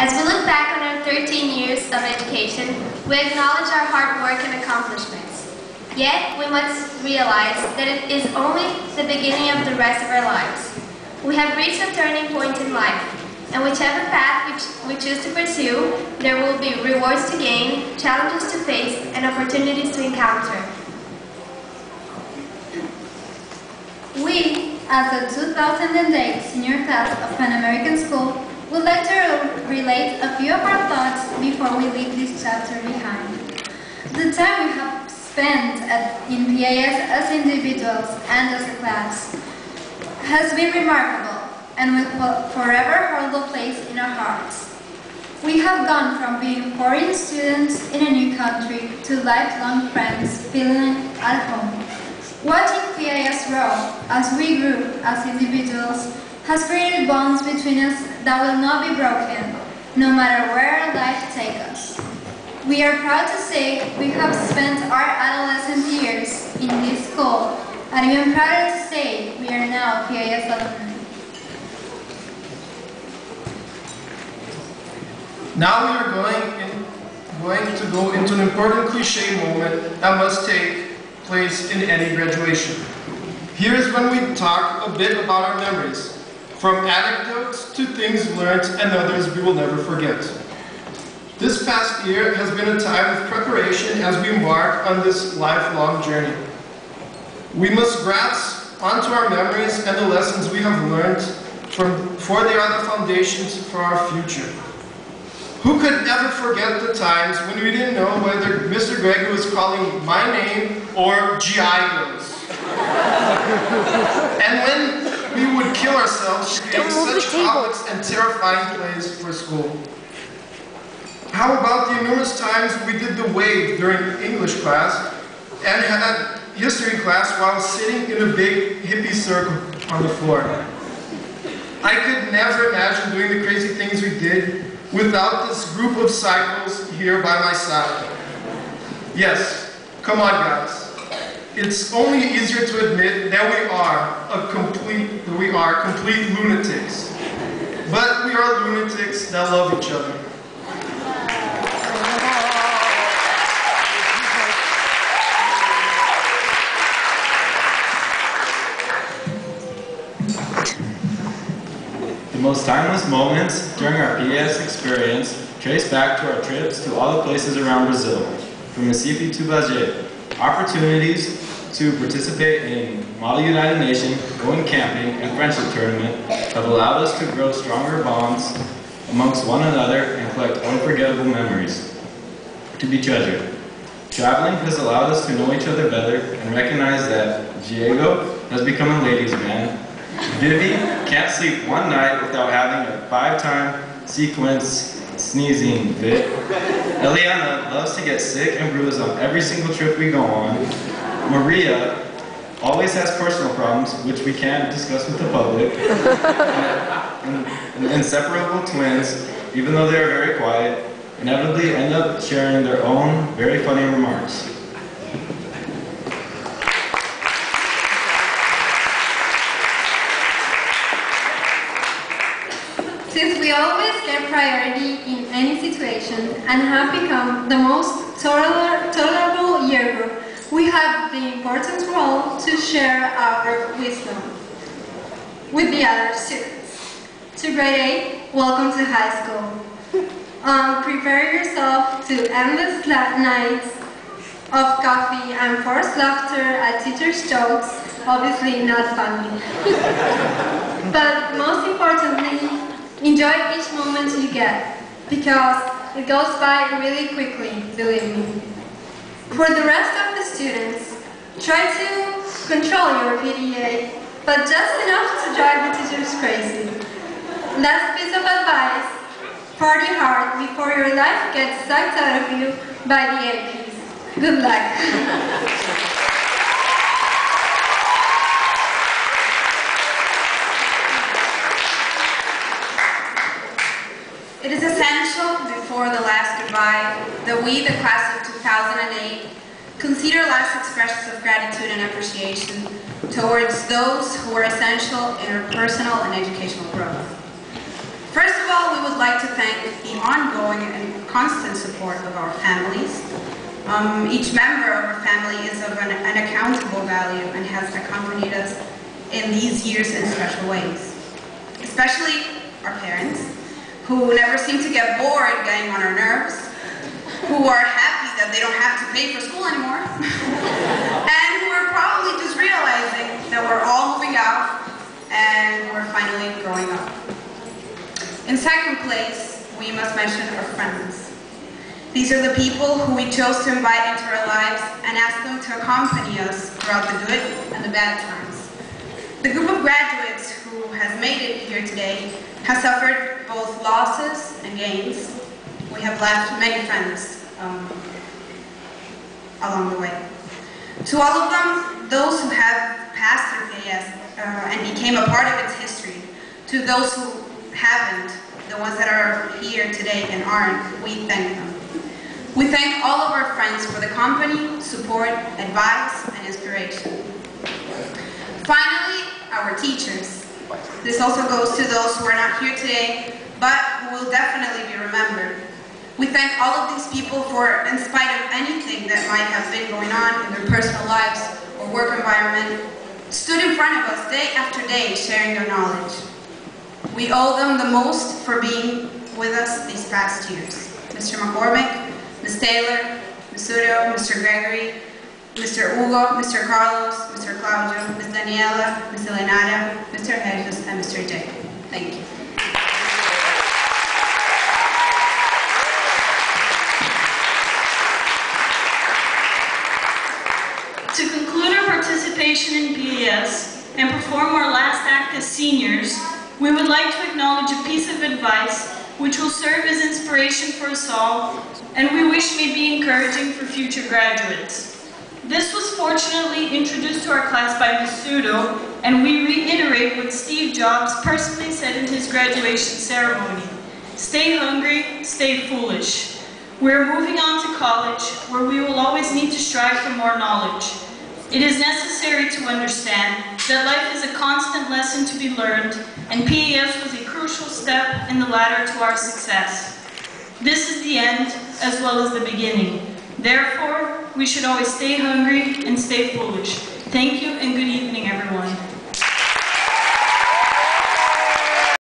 As we look back on our 13 years of education, we acknowledge our hard work and accomplishments. Yet, we must realize that it is only the beginning of the rest of our lives. We have reached a turning point in life, and whichever path we choose to pursue, there will be rewards to gain, challenges to face, and opportunities to encounter. We, as a 2008 senior class of Pan American School, would like to relate a few of our thoughts before we leave this chapter behind. The time we have spent in PAS as individuals and as a class has been remarkable and will forever hold a place in our hearts. We have gone from being foreign students in a new country to lifelong friends feeling at home. Watching PAS grow as we grew as individuals has created bonds between us that will not be broken, no matter where life takes us. We are proud to say we have spent our adolescent years in this school, and even prouder to say we are now PAS alumni. Now we are going to go into an important cliche moment that must take place in any graduation. Here is when we talk a bit about our memories, from anecdotes to things learned and others we will never forget. This past year has been a time of preparation as we embark on this lifelong journey. We must grasp onto our memories and the lessons we have learned, for they are the foundations for our future. Who could ever forget the times when we didn't know whether Mr. Gregory was calling my name or Giagos? And when we would kill ourselves creating such complex and terrifying plays for school. How about the numerous times we did the wave during English class and had history class while sitting in a big hippie circle on the floor? I could never imagine doing the crazy things we did without this group of cycles here by my side. Yes, come on guys. It's only easier to admit that we are complete lunatics. But we are lunatics that love each other. The most timeless moments during our PAS experience trace back to our trips to all the places around Brazil, from Recife to Bagé. Opportunities to participate in Model United Nation, going camping, and friendship tournament have allowed us to grow stronger bonds amongst one another and collect unforgettable memories to be treasured. Traveling has allowed us to know each other better and recognize that Diego has become a ladies' man. Vivi can't sleep one night without having a 5-time sequence sneezing fit. Eliana loves to get sick and bruised on every single trip we go on. Maria always has personal problems, which we can't discuss with the public. And inseparable twins, even though they are very quiet, inevitably end up sharing their own very funny remarks. Since we always get priority in any situation and have become the most tolerable year group, we have the important role to share our wisdom with the other students. To grade 8, welcome to high school. Prepare yourself to endless nights of coffee and forced laughter at teachers' jokes, obviously not funny. But most importantly, enjoy each moment you get, because it goes by really quickly, believe me. For the rest of the students, try to control your PDA, but just enough to drive the teachers crazy. Last piece of advice, party hard before your life gets sucked out of you by the APs. Good luck. It is essential, before the last goodbye, that we, the class of 2008, consider last expressions of gratitude and appreciation towards those who were essential in our personal and educational growth. First of all, we would like to thank the ongoing and constant support of our families. Each member of our family is of an unaccountable value and has accompanied us in these years in special ways. Especially our parents, who never seem to get bored getting on our nerves, who are happy that they don't have to pay for school anymore, and who are probably just realizing that we're all moving out and we're finally growing up. In second place, we must mention our friends. These are the people who we chose to invite into our lives and ask them to accompany us throughout the good and the bad times. The group of graduates who has made it here today has suffered both losses and gains. We have left many friends along the way. To all of them, those who have passed through KS and became a part of its history, to those who haven't, the ones that are here today and aren't, we thank them. We thank all of our friends for the company, support, advice, and inspiration. Finally, our teachers. This also goes to those who are not here today, but who will definitely be remembered. We thank all of these people for, in spite of anything that might have been going on in their personal lives or work environment, stood in front of us day after day sharing their knowledge. We owe them the most for being with us these past years. Mr. McCormick, Ms. Taylor, Ms. Udo, Mr. Gregory, Mr. Hugo, Mr. Carlos, Mr. Claudio, Ms. Daniela, Ms. Elenara, Mr. Jesus, and Mr. J. Thank you. To conclude our participation in PAS and perform our last act as seniors, we would like to acknowledge a piece of advice which will serve as inspiration for us all, and we wish may be encouraging for future graduates. This was fortunately introduced to our class by Ms. Udo, and we reiterate what Steve Jobs personally said in his graduation ceremony: stay hungry, stay foolish. We're moving on to college, where we will always need to strive for more knowledge. It is necessary to understand that life is a constant lesson to be learned, and PAS was a crucial step in the ladder to our success. This is the end, as well as the beginning. Therefore, we should always stay hungry and stay foolish. Thank you and good evening.